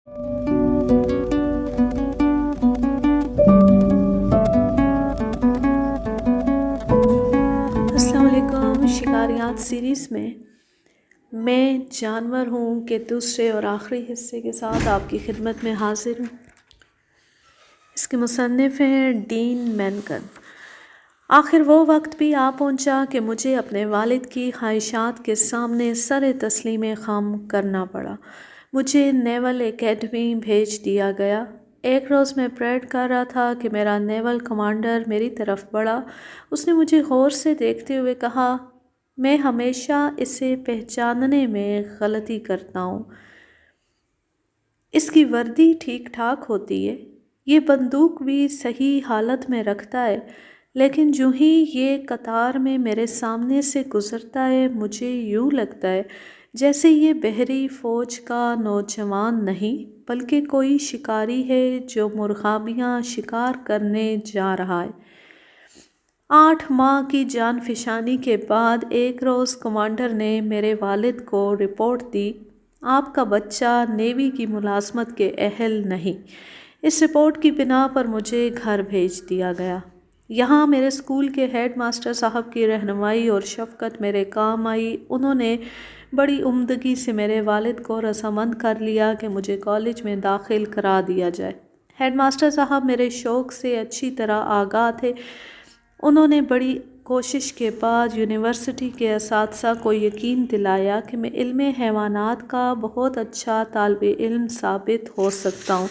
السلام علیکم۔ شکاریات سیریز میں میں جانور ہوں کے دوسرے اور آخری حصے کے ساتھ آپ کی خدمت میں حاضر ہوں۔ اس کے مصنف ہیں ڈین مینکن۔ آخر وہ وقت بھی آ پہنچا کہ مجھے اپنے والد کی خواہشات کے سامنے سر تسلیم خم کرنا پڑا۔ مجھے نیول اکیڈمی بھیج دیا گیا۔ ایک روز میں پریڈ کر رہا تھا کہ میرا نیول کمانڈر میری طرف بڑھا۔ اس نے مجھے غور سے دیکھتے ہوئے کہا، میں ہمیشہ اسے پہچاننے میں غلطی کرتا ہوں۔ اس کی وردی ٹھیک ٹھاک ہوتی ہے، یہ بندوق بھی صحیح حالت میں رکھتا ہے، لیکن جو ہی یہ قطار میں میرے سامنے سے گزرتا ہے مجھے یوں لگتا ہے جیسے یہ بحری فوج کا نوجوان نہیں بلکہ کوئی شکاری ہے جو مرغابیاں شکار کرنے جا رہا ہے۔ 8 ماہ کی جان فشانی کے بعد ایک روز کمانڈر نے میرے والد کو رپورٹ دی، آپ کا بچہ نیوی کی ملازمت کے اہل نہیں۔ اس رپورٹ کی بنا پر مجھے گھر بھیج دیا گیا۔ یہاں میرے اسکول کے ہیڈ ماسٹر صاحب کی رہنمائی اور شفقت میرے کام آئی۔ انہوں نے بڑی عمدگی سے میرے والد کو رضامند کر لیا کہ مجھے کالج میں داخل کرا دیا جائے۔ ہیڈ ماسٹر صاحب میرے شوق سے اچھی طرح آگاہ تھے۔ انہوں نے بڑی کوشش کے بعد یونیورسٹی کے اساتذہ کو یقین دلایا کہ میں علم حیوانات کا بہت اچھا طالب علم ثابت ہو سکتا ہوں۔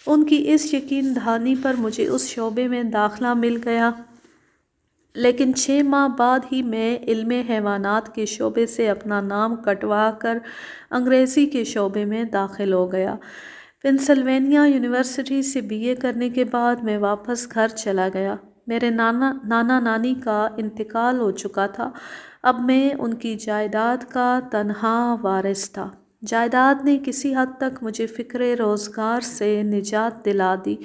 ان کی اس یقین دہانی پر مجھے اس شعبے میں داخلہ مل گیا، لیکن 6 ماہ بعد ہی میں علم حیوانات کے شعبے سے اپنا نام کٹوا کر انگریزی کے شعبے میں داخل ہو گیا۔ پنسلوینیا یونیورسٹی سے BA کرنے کے بعد میں واپس گھر چلا گیا۔ میرے نانا نانی کا انتقال ہو چکا تھا، اب میں ان کی جائیداد کا تنہا وارث تھا۔ جائیداد نے کسی حد تک مجھے فکر روزگار سے نجات دلا دی۔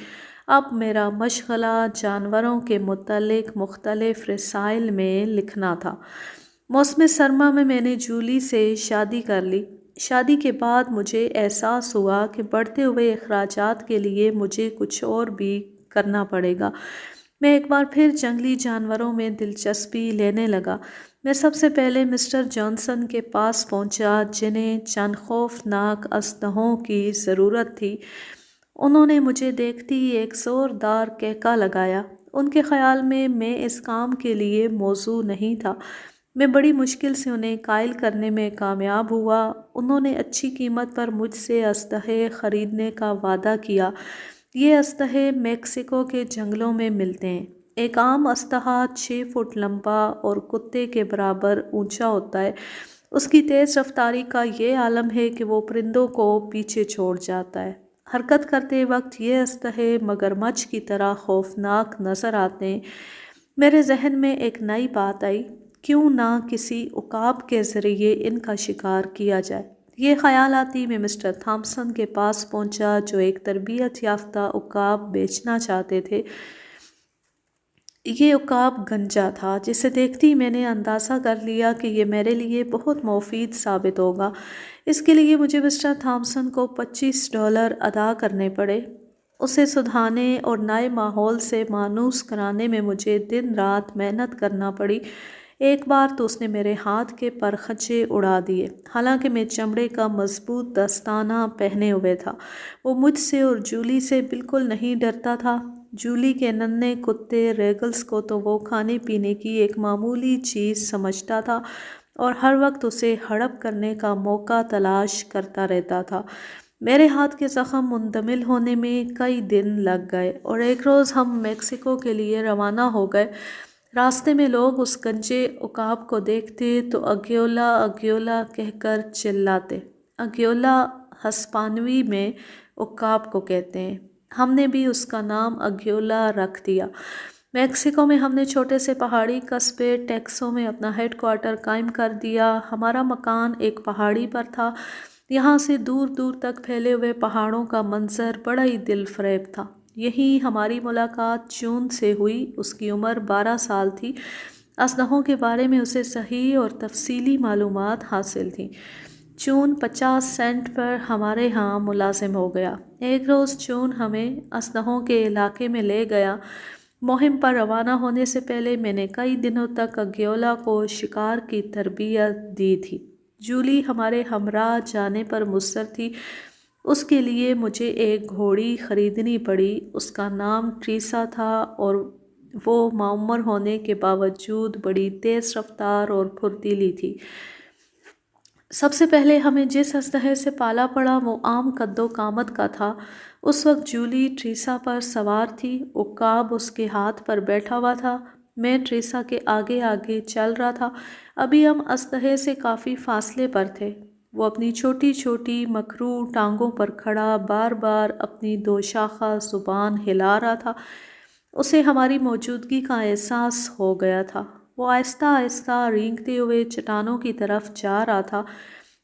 اب میرا مشغلہ جانوروں کے متعلق مختلف رسائل میں لکھنا تھا۔ موسم سرما میں نے جولی سے شادی کر لی۔ شادی کے بعد مجھے احساس ہوا کہ بڑھتے ہوئے اخراجات کے لیے مجھے کچھ اور بھی کرنا پڑے گا۔ میں ایک بار پھر جنگلی جانوروں میں دلچسپی لینے لگا۔ میں سب سے پہلے مسٹر جانسن کے پاس پہنچا جنہیں چند خوفناک اژدہوں کی ضرورت تھی۔ انہوں نے مجھے دیکھتے ہی ایک زوردار کہکا لگایا۔ ان کے خیال میں اس کام کے لیے موزوں نہیں تھا۔ میں بڑی مشکل سے انہیں قائل کرنے میں کامیاب ہوا۔ انہوں نے اچھی قیمت پر مجھ سے اژدہے خریدنے کا وعدہ کیا۔ یہ اژدہے میکسیکو کے جنگلوں میں ملتے ہیں۔ ایک عام اژدہا 6 فٹ لمبا اور کتے کے برابر اونچا ہوتا ہے۔ اس کی تیز رفتاری کا یہ عالم ہے کہ وہ پرندوں کو پیچھے چھوڑ جاتا ہے۔ حرکت کرتے وقت یہ اژدہے مگرمچھ کی طرح خوفناک نظر آتے ہیں۔ میرے ذہن میں ایک نئی بات آئی، کیوں نہ کسی عقاب کے ذریعے ان کا شکار کیا جائے۔ یہ خیال آتی میں مسٹر تھامسن کے پاس پہنچا جو ایک تربیت یافتہ عقاب بیچنا چاہتے تھے۔ یہ عقاب گنجا تھا، جسے دیکھتی ہی میں نے اندازہ کر لیا کہ یہ میرے لیے بہت مفید ثابت ہوگا۔ اس کے لیے مجھے مسٹر تھامسن کو $25 ادا کرنے پڑے۔ اسے سدھانے اور نئے ماحول سے مانوس کرانے میں مجھے دن رات محنت کرنا پڑی۔ ایک بار تو اس نے میرے ہاتھ کے پرخچے اڑا دیے، حالانکہ میں چمڑے کا مضبوط دستانہ پہنے ہوئے تھا۔ وہ مجھ سے اور جولی سے بالکل نہیں ڈرتا تھا۔ جولی کے ننھے کتے ریگلز کو تو وہ کھانے پینے کی ایک معمولی چیز سمجھتا تھا اور ہر وقت اسے ہڑپ کرنے کا موقع تلاش کرتا رہتا تھا۔ میرے ہاتھ کے زخم مندمل ہونے میں کئی دن لگ گئے اور ایک روز ہم میکسیکو کے لیے روانہ ہو گئے۔ راستے میں لوگ اس گنجے عقاب کو دیکھتے تو اگیولا اگیولا کہہ کر چلاتے۔ اگیولا ہسپانوی میں عقاب کو کہتے ہیں۔ ہم نے بھی اس کا نام اگیولا رکھ دیا۔ میکسیکو میں ہم نے چھوٹے سے پہاڑی قصبے ٹیکسو میں اپنا ہیڈ کوارٹر قائم کر دیا۔ ہمارا مکان ایک پہاڑی پر تھا۔ یہاں سے دور دور تک پھیلے ہوئے پہاڑوں کا منظر بڑا ہی دل فریب تھا۔ یہیں ہماری ملاقات جون سے ہوئی۔ اس کی عمر 12 سال تھی۔ اژدہوں کے بارے میں اسے صحیح اور تفصیلی معلومات حاصل تھیں۔ چون 50 سینٹ پر ہمارے ہاں ملازم ہو گیا۔ ایک روز چون ہمیں اسدہوں کے علاقے میں لے گیا۔ مہم پر روانہ ہونے سے پہلے میں نے کئی دنوں تک اگیولا کو شکار کی تربیت دی تھی۔ جولی ہمارے ہمراہ جانے پر مصر تھی۔ اس کے لیے مجھے ایک گھوڑی خریدنی پڑی۔ اس کا نام ٹریسا تھا اور وہ معمر ہونے کے باوجود بڑی تیز رفتار اور پھرتیلی تھی۔ سب سے پہلے ہمیں جس اسلحے سے پالا پڑا وہ عام قد و قامت کا تھا۔ اس وقت جولی ٹریسا پر سوار تھی، عقاب اس کے ہاتھ پر بیٹھا ہوا تھا، میں ٹریسا کے آگے آگے چل رہا تھا۔ ابھی ہم اسلحے سے کافی فاصلے پر تھے۔ وہ اپنی چھوٹی چھوٹی مکرو ٹانگوں پر کھڑا بار بار اپنی دو شاخہ زبان ہلا رہا تھا۔ اسے ہماری موجودگی کا احساس ہو گیا تھا۔ وہ آہستہ آہستہ رینگتے ہوئے چٹانوں کی طرف جا رہا تھا۔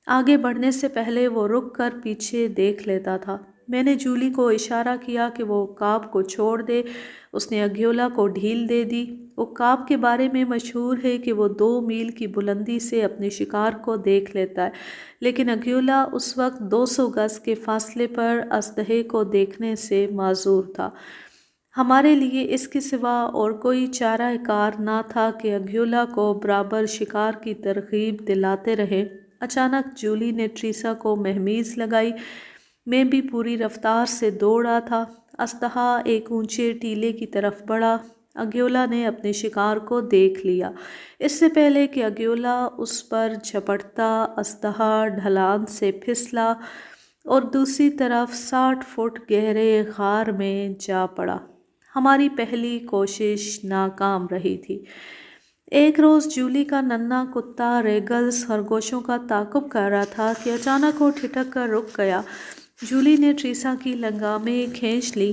آگے بڑھنے سے پہلے وہ رک کر پیچھے دیکھ لیتا تھا۔ میں نے جولی کو اشارہ کیا کہ وہ عقاب کو چھوڑ دے۔ اس نے اگیولا کو ڈھیل دے دی۔ عقاب کے بارے میں مشہور ہے کہ وہ 2 میل کی بلندی سے اپنے شکار کو دیکھ لیتا ہے، لیکن اگیولا اس وقت 200 گز کے فاصلے پر اسلحے کو دیکھنے سے معذور تھا۔ ہمارے لیے اس کے سوا اور کوئی چارہ کار نہ تھا کہ اگیولا کو برابر شکار کی ترغیب دلاتے رہیں۔ اچانک جولی نے ٹریسا کو مہمیز لگائی۔ میں بھی پوری رفتار سے دوڑ رہا تھا۔ اسلحہ ایک اونچے ٹیلے کی طرف بڑھا۔ اگیولا نے اپنے شکار کو دیکھ لیا۔ اس سے پہلے کہ اگیولا اس پر جھپٹتا، اسلحہ ڈھلان سے پھسلا اور دوسری طرف 60 فٹ گہرے غار میں جا پڑا۔ ہماری پہلی کوشش ناکام رہی تھی۔ ایک روز جولی کا ننھا کتا ریگلز خرگوشوں کا تعاقب کر رہا تھا کہ اچانک وہ ٹھٹک کر رک گیا۔ جولی نے ٹریسا کی لگامیں کھینچ لی۔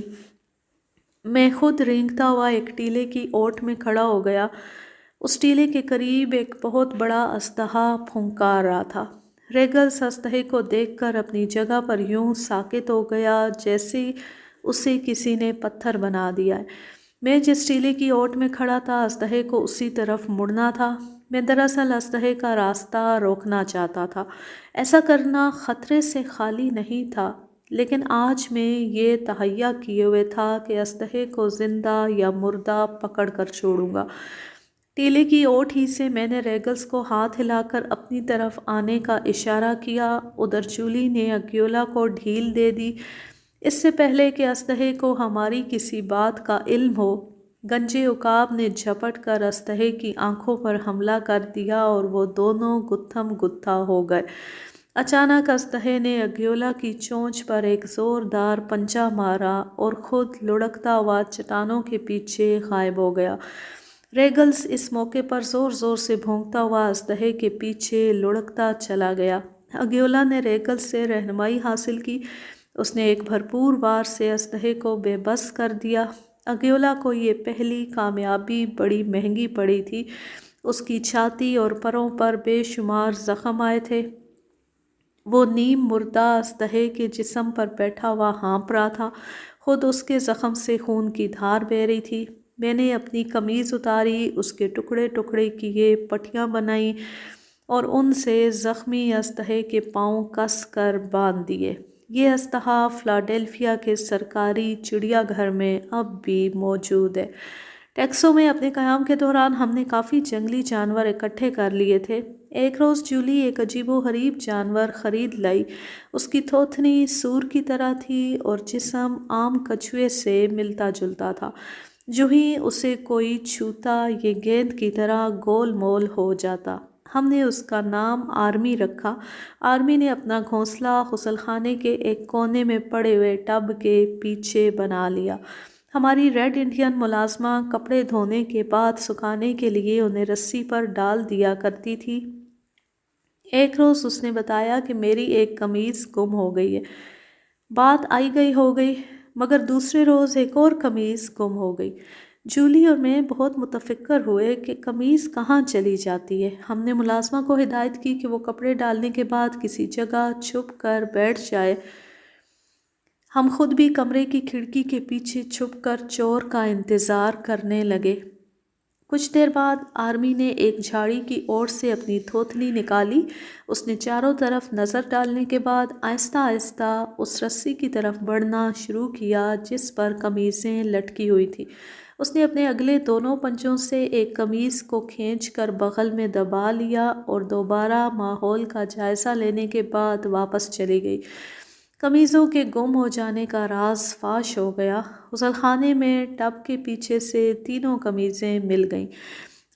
میں خود رینگتا ہوا ایک ٹیلے کی اوٹ میں کھڑا ہو گیا۔ اس ٹیلے کے قریب ایک بہت بڑا اسلحہ پھنکار رہا تھا۔ ریگلز اسلحے کو دیکھ کر اپنی جگہ پر یوں ساکت ہو گیا جیسے اسے کسی نے پتھر بنا دیا ہے۔ میں جس ٹیلے کی اوٹ میں کھڑا تھا اسلحے کو اسی طرف مڑنا تھا۔ میں دراصل اسلحے کا راستہ روکنا چاہتا تھا۔ ایسا کرنا خطرے سے خالی نہیں تھا، لیکن آج میں یہ تہیہ کیے ہوئے تھا کہ اسلحے کو زندہ یا مردہ پکڑ کر چھوڑوں گا۔ ٹیلے کی اوٹ ہی سے میں نے ریگلز کو ہاتھ ہلا کر اپنی طرف آنے کا اشارہ کیا۔ ادھر جولی نے اگیولا کو ڈھیل دے دی۔ اس سے پہلے کہ اسلحے کو ہماری کسی بات کا علم ہو، گنجے عقاب نے جھپٹ کر اسلحے کی آنکھوں پر حملہ کر دیا اور وہ دونوں گتھم گتھا ہو گئے۔ اچانک اسلحے نے اگیولا کی چونچ پر ایک زوردار پنجہ مارا اور خود لڑھکتا ہوا چٹانوں کے پیچھے غائب ہو گیا۔ ریگلز اس موقع پر زور زور سے بھونکتا ہوا اسلحے کے پیچھے لڑھکتا چلا گیا۔ اگیولا نے ریگلز سے رہنمائی حاصل کی۔ اس نے ایک بھرپور وار سے اسلحے کو بے بس کر دیا۔ اگیولا کو یہ پہلی کامیابی بڑی مہنگی پڑی تھی۔ اس کی چھاتی اور پروں پر بے شمار زخم آئے تھے۔ وہ نیم مردہ اسلحے کے جسم پر بیٹھا ہوا ہانپ رہا تھا۔ خود اس کے زخم سے خون کی دھار بہہ رہی تھی۔ میں نے اپنی قمیض اتاری، اس کے ٹکڑے ٹکڑے کیے، پٹیاں بنائیں اور ان سے زخمی اسلحے کے پاؤں کس کر باندھ دیے۔ یہ اسلحہ فلاڈیلفیا کے سرکاری چڑیا گھر میں اب بھی موجود ہے۔ ٹیکسو میں اپنے قیام کے دوران ہم نے کافی جنگلی جانور اکٹھے کر لیے تھے۔ ایک روز جولی ایک عجیب و غریب جانور خرید لائی۔ اس کی تھوتنی سور کی طرح تھی اور جسم عام کچھوے سے ملتا جلتا تھا۔ جو ہی اسے کوئی چھوتا یہ گیند کی طرح گول مول ہو جاتا۔ ہم نے اس کا نام آرمی رکھا۔ آرمی نے اپنا گھونسلہ غسل خانے کے ایک کونے میں پڑے ہوئے ٹب کے پیچھے بنا لیا۔ ہماری ریڈ انڈین ملازمہ کپڑے دھونے کے بعد سکھانے کے لیے انہیں رسی پر ڈال دیا کرتی تھی۔ ایک روز اس نے بتایا کہ میری ایک قمیض گم ہو گئی ہے۔ بات آئی گئی ہو گئی، مگر دوسرے روز ایک اور قمیض گم ہو گئی۔ جولی اور میں بہت متفکر ہوئے کہ قمیض کہاں چلی جاتی ہے۔ ہم نے ملازمہ کو ہدایت کی کہ وہ کپڑے ڈالنے کے بعد کسی جگہ چھپ کر بیٹھ جائے۔ ہم خود بھی کمرے کی کھڑکی کے پیچھے چھپ کر چور کا انتظار کرنے لگے۔ کچھ دیر بعد آرمی نے ایک جھاڑی کی اوٹ سے اپنی تھوتنی نکالی۔ اس نے چاروں طرف نظر ڈالنے کے بعد آہستہ آہستہ اس رسی کی طرف بڑھنا شروع کیا جس پر قمیضیں لٹکی ہوئی تھیں۔ اس نے اپنے اگلے دونوں پنجوں سے ایک قمیض کو کھینچ کر بغل میں دبا لیا اور دوبارہ ماحول کا جائزہ لینے کے بعد واپس چلی گئی۔ قمیضوں کے گم ہو جانے کا راز فاش ہو گیا۔ غسل خانے میں ٹب کے پیچھے سے تینوں قمیضیں مل گئیں۔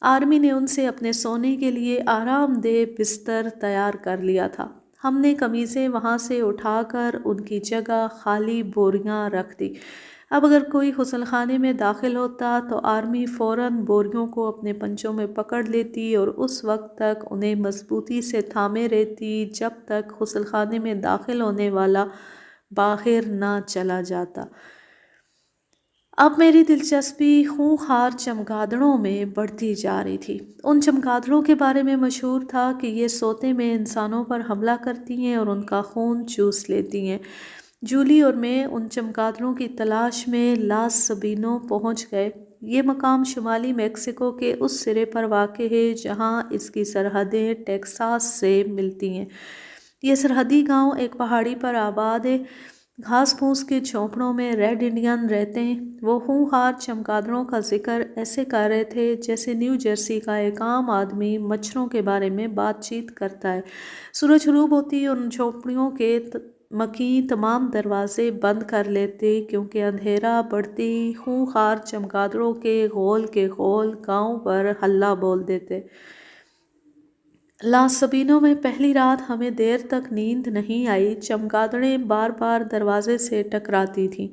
آرمی نے ان سے اپنے سونے کے لیے آرام دہ بستر تیار کر لیا تھا۔ ہم نے قمیضیں وہاں سے اٹھا کر ان کی جگہ خالی بوریاں رکھ دی۔ اب اگر کوئی غسل خانے میں داخل ہوتا تو آرمی فوراً بوریوں کو اپنے پنجوں میں پکڑ لیتی اور اس وقت تک انہیں مضبوطی سے تھامے رہتی جب تک غسل خانے میں داخل ہونے والا باہر نہ چلا جاتا۔ اب میری دلچسپی خونخوار چمگادڑوں میں بڑھتی جا رہی تھی۔ ان چمگادڑوں کے بارے میں مشہور تھا کہ یہ سوتے میں انسانوں پر حملہ کرتی ہیں اور ان کا خون چوس لیتی ہیں۔ جولی اور میں ان چمگادڑوں کی تلاش میں لاس سبینو پہنچ گئے۔ یہ مقام شمالی میکسیکو کے اس سرے پر واقع ہے جہاں اس کی سرحدیں ٹیکساس سے ملتی ہیں۔ یہ سرحدی گاؤں ایک پہاڑی پر آباد ہے۔ گھاس پھوس کے جھونپڑوں میں ریڈ انڈین رہتے ہیں۔ وہ خونخوار چمگادڑوں کا ذکر ایسے کر رہے تھے جیسے نیو جرسی کا ایک عام آدمی مچھروں کے بارے میں بات چیت کرتا ہے۔ سورج غروب ہوتی اور ان جھونپڑیوں کے مکین تمام دروازے بند کر لیتے کیونکہ اندھیرا بڑھتی خونخوار چمگادڑوں کے غول گاؤں پر ہلہ بول دیتے۔ لاس سبینو میں پہلی رات ہمیں دیر تک نیند نہیں آئی۔ چمگادڑیں بار بار دروازے سے ٹکراتی تھیں۔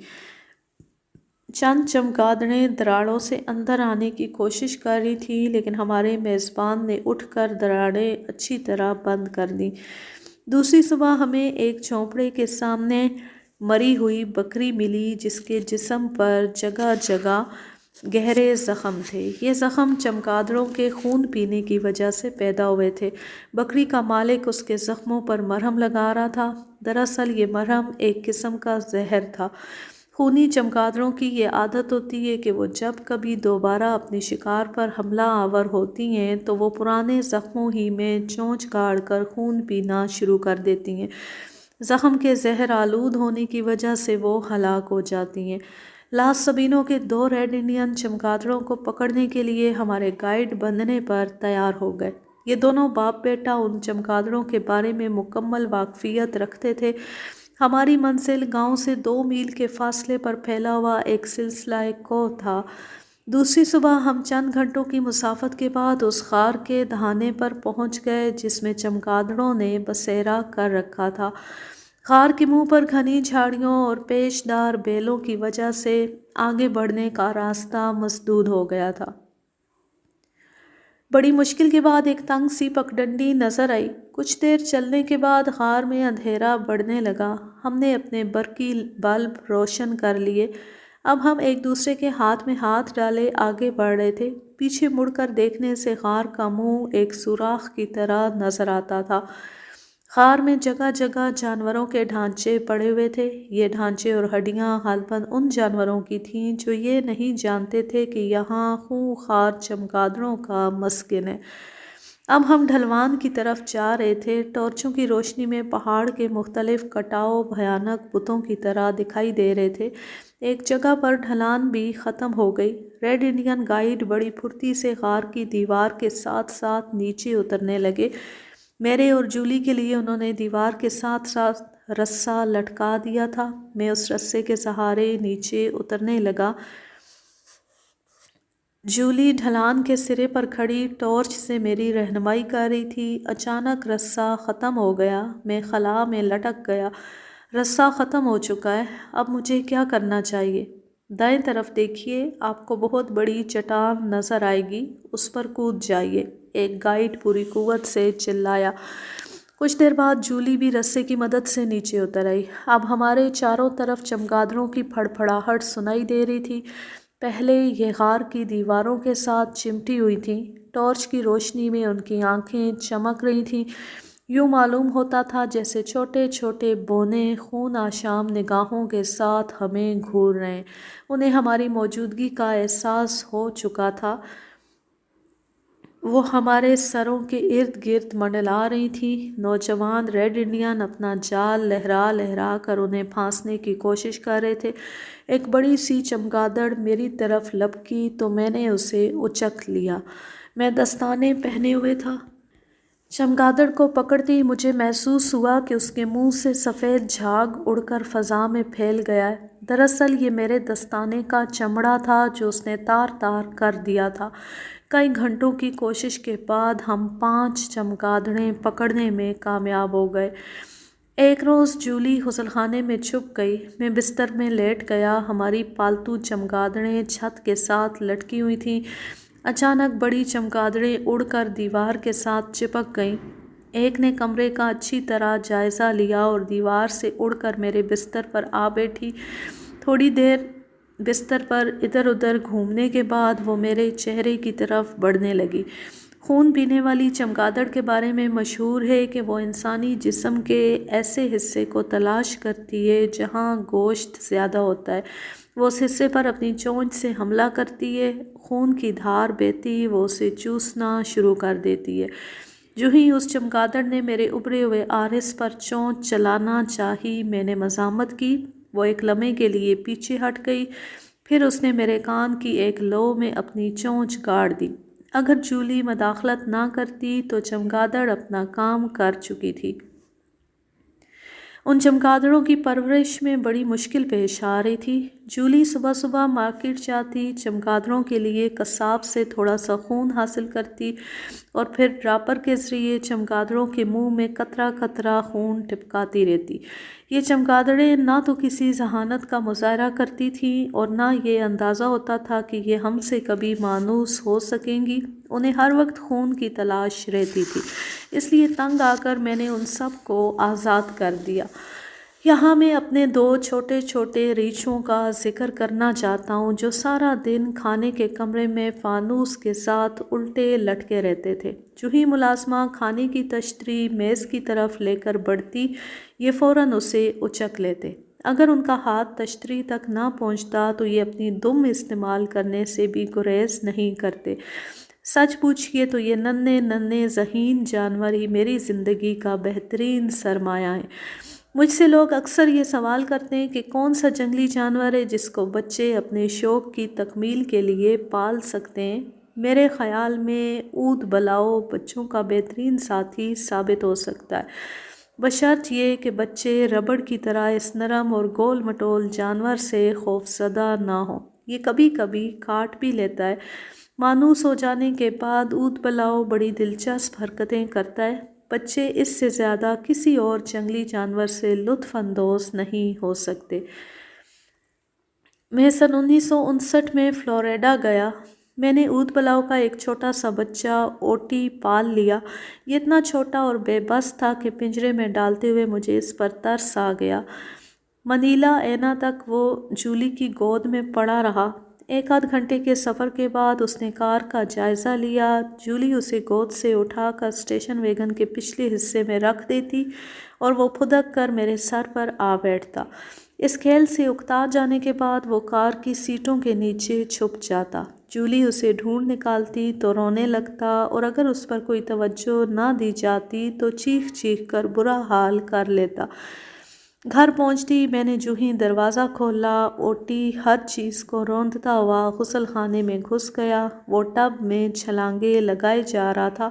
چند چمگادڑیں دراڑوں سے اندر آنے کی کوشش کر رہی تھیں لیکن ہمارے میزبان نے اٹھ کر دراڑیں اچھی طرح بند کر دیں۔ دوسری صبح ہمیں ایک جھونپڑے کے سامنے مری ہوئی بکری ملی جس کے جسم پر جگہ جگہ گہرے زخم تھے۔ یہ زخم چمگادڑوں کے خون پینے کی وجہ سے پیدا ہوئے تھے۔ بکری کا مالک اس کے زخموں پر مرہم لگا رہا تھا۔ دراصل یہ مرہم ایک قسم کا زہر تھا۔ خونی چمگادڑوں کی یہ عادت ہوتی ہے کہ وہ جب کبھی دوبارہ اپنے شکار پر حملہ آور ہوتی ہیں تو وہ پرانے زخموں ہی میں چونچ گاڑ کر خون پینا شروع کر دیتی ہیں۔ زخم کے زہر آلود ہونے کی وجہ سے وہ ہلاک ہو جاتی ہیں۔ لاس سبینو کے 2 ریڈ انڈین چمگادڑوں کو پکڑنے کے لیے ہمارے گائیڈ بندھنے پر تیار ہو گئے۔ یہ دونوں باپ بیٹا ان چمگادڑوں کے بارے میں مکمل واقفیت رکھتے تھے۔ ہماری منزل گاؤں سے 2 میل کے فاصلے پر پھیلا ہوا ایک سلسلہ کوہ تھا۔ دوسری صبح ہم چند گھنٹوں کی مسافت کے بعد اس غار کے دہانے پر پہنچ گئے جس میں چمگادڑوں نے بسیرا کر رکھا تھا۔ غار کے منہ پر گھنی جھاڑیوں اور پیش دار بیلوں کی وجہ سے آگے بڑھنے کا راستہ مسدود ہو گیا تھا۔ بڑی مشکل کے بعد ایک تنگ سی پگڈنڈی نظر آئی۔ کچھ دیر چلنے کے بعد غار میں اندھیرا بڑھنے لگا۔ ہم نے اپنے برقی بلب روشن کر لیے۔ اب ہم ایک دوسرے کے ہاتھ میں ہاتھ ڈالے آگے بڑھ رہے تھے۔ پیچھے مڑ کر دیکھنے سے غار کا منہ ایک سوراخ کی طرح نظر آتا تھا۔ غار میں جگہ جگہ جانوروں کے ڈھانچے پڑے ہوئے تھے۔ یہ ڈھانچے اور ہڈیاں غالباً ان جانوروں کی تھیں جو یہ نہیں جانتے تھے کہ یہاں خونخوار چمگادڑوں کا مسکن ہے۔ اب ہم ڈھلوان کی طرف جا رہے تھے۔ ٹارچوں کی روشنی میں پہاڑ کے مختلف کٹاؤ بھیانک بتوں کی طرح دکھائی دے رہے تھے۔ ایک جگہ پر ڈھلان بھی ختم ہو گئی۔ ریڈ انڈین گائیڈ بڑی پھرتی سے غار کی دیوار کے ساتھ ساتھ نیچے اترنے لگے۔ میرے اور جولی کے لیے انہوں نے دیوار کے ساتھ ساتھ رسہ لٹکا دیا تھا۔ میں اس رسے کے سہارے نیچے اترنے لگا۔ جولی ڈھلان کے سرے پر کھڑی ٹارچ سے میری رہنمائی کر رہی تھی۔ اچانک رسہ ختم ہو گیا۔ میں خلا میں لٹک گیا۔ رسہ ختم ہو چکا ہے۔ اب مجھے کیا کرنا چاہیے؟ دائیں طرف دیکھیے، آپ کو بہت بڑی چٹان نظر آئے گی، اس پر کود جائیے، ایک گائیڈ پوری قوت سے چلایا۔ کچھ دیر بعد جولی بھی رسے کی مدد سے نیچے اتر آئی۔ اب ہمارے چاروں طرف چمگادڑوں کی پھڑپھڑاہٹ سنائی دے رہی تھی۔ پہلے یہ غار کی دیواروں کے ساتھ چمٹی ہوئی تھیں۔ ٹارچ کی روشنی میں ان کی آنکھیں چمک رہی تھیں۔ یوں معلوم ہوتا تھا جیسے چھوٹے چھوٹے بونے خون آشام نگاہوں کے ساتھ ہمیں گھور رہے ہیں۔ انہیں ہماری موجودگی کا احساس ہو چکا تھا۔ وہ ہمارے سروں کے ارد گرد منڈلا رہی تھیں۔ نوجوان ریڈ انڈین اپنا جال لہرا لہرا کر انہیں پھانسنے کی کوشش کر رہے تھے۔ ایک بڑی سی چمگادڑ میری طرف لپکی تو میں نے اسے اچک لیا۔ میں دستانے پہنے ہوئے تھا۔ چمگادڑ کو پکڑتے ہی مجھے محسوس ہوا کہ اس کے منہ سے سفید جھاگ اڑ کر فضا میں پھیل گیا ہے۔ دراصل یہ میرے دستانے کا چمڑا تھا جو اس نے تار تار کر دیا تھا۔ کئی گھنٹوں کی کوشش کے بعد ہم 5 چمگادڑیں پکڑنے میں کامیاب ہو گئے۔ ایک روز جولی غسل خانے میں چھپ گئی۔ میں بستر میں لیٹ گیا۔ ہماری پالتو چمگادڑیں چھت کے ساتھ لٹکی ہوئی تھیں۔ اچانک بڑی چمگادڑیں اڑ کر دیوار کے ساتھ چپک گئیں۔ ایک نے کمرے کا اچھی طرح جائزہ لیا اور دیوار سے اڑ کر میرے بستر پر آ بیٹھی۔ تھوڑی دیر بستر پر ادھر ادھر گھومنے کے بعد وہ میرے چہرے کی طرف بڑھنے لگی۔ خون پینے والی چمگادڑ کے بارے میں مشہور ہے کہ وہ انسانی جسم کے ایسے حصے کو تلاش کرتی ہے جہاں گوشت زیادہ ہوتا ہے۔ وہ اس حصے پر اپنی چونچ سے حملہ کرتی ہے۔ خون کی دھار بہتی وہ اسے چوسنا شروع کر دیتی ہے۔ جو ہی اس چمگادڑ نے میرے ابھرے ہوئے عارض پر چونچ چلانا چاہی میں نے مزاحمت کی۔ وہ ایک لمحے کے لیے پیچھے ہٹ گئی، پھر اس نے میرے کان کی ایک لو میں اپنی چونچ گاڑ دی۔ اگر جولی مداخلت نہ کرتی تو چمگادڑ اپنا کام کر چکی تھی۔ ان چمگادڑوں کی پرورش میں بڑی مشکل پیش آ رہی تھی۔ جولی صبح صبح مارکیٹ جاتی، چمگادڑوں کے لیے قصاب سے تھوڑا سا خون حاصل کرتی اور پھر ڈراپر کے ذریعے چمگادڑوں کے منہ میں قطرہ قطرہ خون ٹپکاتی رہتی۔ یہ چمگادڑیں نہ تو کسی ذہانت کا مظاہرہ کرتی تھیں اور نہ یہ اندازہ ہوتا تھا کہ یہ ہم سے کبھی مانوس ہو سکیں گی۔ انہیں ہر وقت خون کی تلاش رہتی تھی، اس لیے تنگ آ کر میں نے ان سب کو آزاد کر دیا۔ یہاں میں اپنے 2 چھوٹے چھوٹے ریچھوں کا ذکر کرنا چاہتا ہوں جو سارا دن کھانے کے کمرے میں فانوس کے ساتھ الٹے لٹکے رہتے تھے۔ جو ہی ملازمہ کھانے کی تشتری میز کی طرف لے کر بڑھتی یہ فوراً اسے اچک لیتے۔ اگر ان کا ہاتھ تشتری تک نہ پہنچتا تو یہ اپنی دم استعمال کرنے سے بھی گریز نہیں کرتے۔ سچ پوچھئے تو یہ ننھے ذہین جانور ہی میری زندگی کا بہترین سرمایہ ہیں۔ مجھ سے لوگ اکثر یہ سوال کرتے ہیں کہ کون سا جنگلی جانور ہے جس کو بچے اپنے شوق کی تکمیل کے لیے پال سکتے ہیں۔ میرے خیال میں اود بلاؤ بچوں کا بہترین ساتھی ثابت ہو سکتا ہے، بشرط یہ کہ بچے ربڑ کی طرح اس نرم اور گول مٹول جانور سے خوفزدہ نہ ہوں۔ یہ کبھی کبھی کاٹ بھی لیتا ہے۔ مانوس ہو جانے کے بعد اود بلاؤ بڑی دلچسپ حرکتیں کرتا ہے۔ بچے اس سے زیادہ کسی اور جنگلی جانور سے لطف اندوز نہیں ہو سکتے۔ میں سن 1959 میں فلوریڈا گیا۔ میں نے اود بلاؤ کا ایک چھوٹا سا بچہ اوٹی پال لیا۔ یہ اتنا چھوٹا اور بے بس تھا کہ پنجرے میں ڈالتے ہوئے مجھے اس پر ترس آ گیا۔ منیلا اینا تک وہ جولی کی گود میں پڑا رہا۔ 1 آدھ گھنٹے کے سفر کے بعد اس نے کار کا جائزہ لیا۔ جولی اسے گود سے اٹھا کر اسٹیشن ویگن کے پچھلے حصے میں رکھ دیتی اور وہ پھدک کر میرے سر پر آ بیٹھتا۔ اس کھیل سے اکتا جانے کے بعد وہ کار کی سیٹوں کے نیچے چھپ جاتا۔ جولی اسے ڈھونڈ نکالتی تو رونے لگتا اور اگر اس پر کوئی توجہ نہ دی جاتی تو چیخ چیخ کر برا حال کر لیتا۔ گھر پہنچتی میں نے جو ہی دروازہ کھولا اوٹی ہر چیز کو روندتا ہوا غسل خانے میں گھس گیا۔ وہ ٹب میں چھلانگیں لگائے جا رہا تھا۔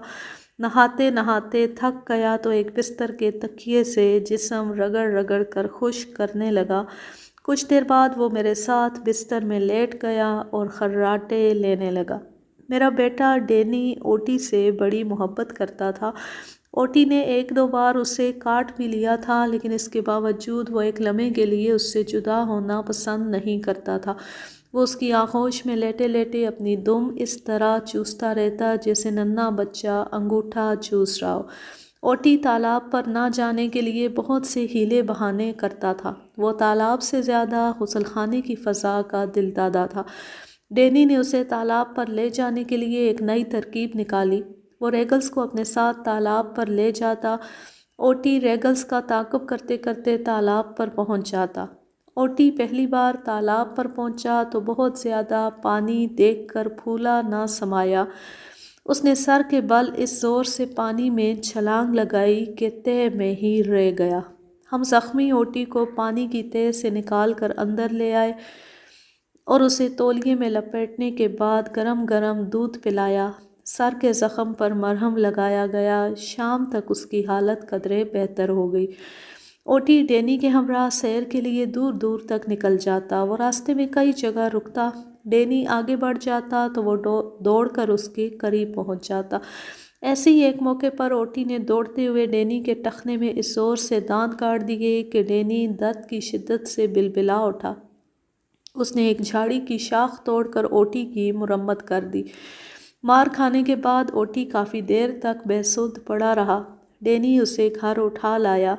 نہاتے نہاتے تھک گیا تو ایک بستر کے تکیے سے جسم رگڑ رگڑ کر خشک کرنے لگا۔ کچھ دیر بعد وہ میرے ساتھ بستر میں لیٹ گیا اور خراٹے لینے لگا۔ میرا بیٹا ڈینی اوٹی سے بڑی محبت کرتا تھا۔ اوٹی نے 1-2 بار اسے کاٹ بھی لیا تھا لیکن اس کے باوجود وہ ایک لمحے کے لیے اس سے جدا ہونا پسند نہیں کرتا تھا۔ وہ اس کی آغوش میں لیٹے لیٹے اپنی دم اس طرح چوستا رہتا جیسے ننھا بچہ انگوٹھا چوس رہا ہو۔ اوٹی تالاب پر نہ جانے کے لیے بہت سے ہیلے بہانے کرتا تھا۔ وہ تالاب سے زیادہ غسل خانے کی فضا کا دل دادا تھا۔ ڈینی نے اسے تالاب پر لے جانے کے لیے ایک نئی ترکیب نکالی۔ وہ ریگلز کو اپنے ساتھ تالاب پر لے جاتا۔ اوٹی ریگلز کا تعاقب کرتے کرتے تالاب پر پہنچ جاتا۔ اوٹی پہلی بار تالاب پر پہنچا تو بہت زیادہ پانی دیکھ کر پھولا نہ سمایا۔ اس نے سر کے بل اس زور سے پانی میں چھلانگ لگائی کہ تہہ میں ہی رہ گیا۔ ہم زخمی اوٹی کو پانی کی تہہ سے نکال کر اندر لے آئے اور اسے تولیے میں لپیٹنے کے بعد گرم گرم دودھ پلایا۔ سر کے زخم پر مرہم لگایا گیا۔ شام تک اس کی حالت قدرے بہتر ہو گئی۔ اوٹی ڈینی کے ہمراہ سیر کے لیے دور دور تک نکل جاتا۔ وہ راستے میں کئی جگہ رکتا۔ ڈینی آگے بڑھ جاتا تو وہ دوڑ کر اس کے قریب پہنچ جاتا۔ ایسے ہی ایک موقع پر اوٹی نے دوڑتے ہوئے ڈینی کے ٹخنے میں اس زور سے دانت کاٹ دیے کہ ڈینی درد کی شدت سے بلبلا اٹھا۔ اس نے ایک جھاڑی کی شاخ توڑ کر اوٹی کی مرمت کر دی۔ مار کھانے کے بعد اوٹی کافی دیر تک بے سدھ پڑا رہا۔ ڈینی اسے گھر اٹھا لایا۔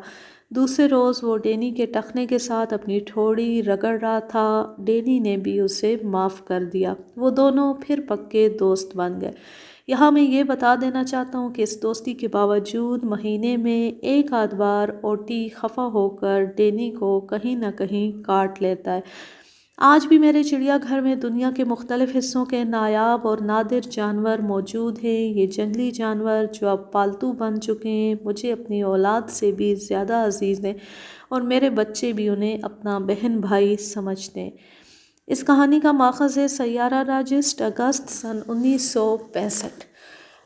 دوسرے روز وہ ڈینی کے ٹخنے کے ساتھ اپنی ٹھوڑی رگڑ رہا تھا۔ ڈینی نے بھی اسے معاف کر دیا۔ وہ دونوں پھر پکے دوست بن گئے۔ یہاں میں یہ بتا دینا چاہتا ہوں کہ اس دوستی کے باوجود مہینے میں ایک آدھ بار اوٹی خفا ہو کر ڈینی کو کہیں نہ کہیں کاٹ لیتا ہے۔ آج بھی میرے چڑیا گھر میں دنیا کے مختلف حصوں کے نایاب اور نادر جانور موجود ہیں۔ یہ جنگلی جانور جو اب پالتو بن چکے ہیں مجھے اپنی اولاد سے بھی زیادہ عزیز ہیں اور میرے بچے بھی انہیں اپنا بہن بھائی سمجھتے ہیں۔ اس کہانی کا ماخذ ہے سیارہ راجسٹ، اگست سن 1965۔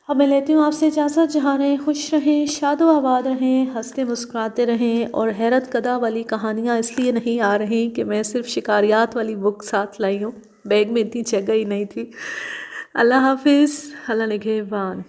اب میں لیتی ہوں آپ سے اجازت۔ جہاں رہیں خوش رہیں، شاد و آباد رہیں، ہنستے مسکراتے رہیں۔ اور حیرت کدا والی کہانیاں اس لیے نہیں آ رہی کہ میں صرف شکاریات والی بک ساتھ لائی ہوں، بیگ میں اتنی جگہ ہی نہیں تھی۔ اللہ حافظ، اللہ نگہبان۔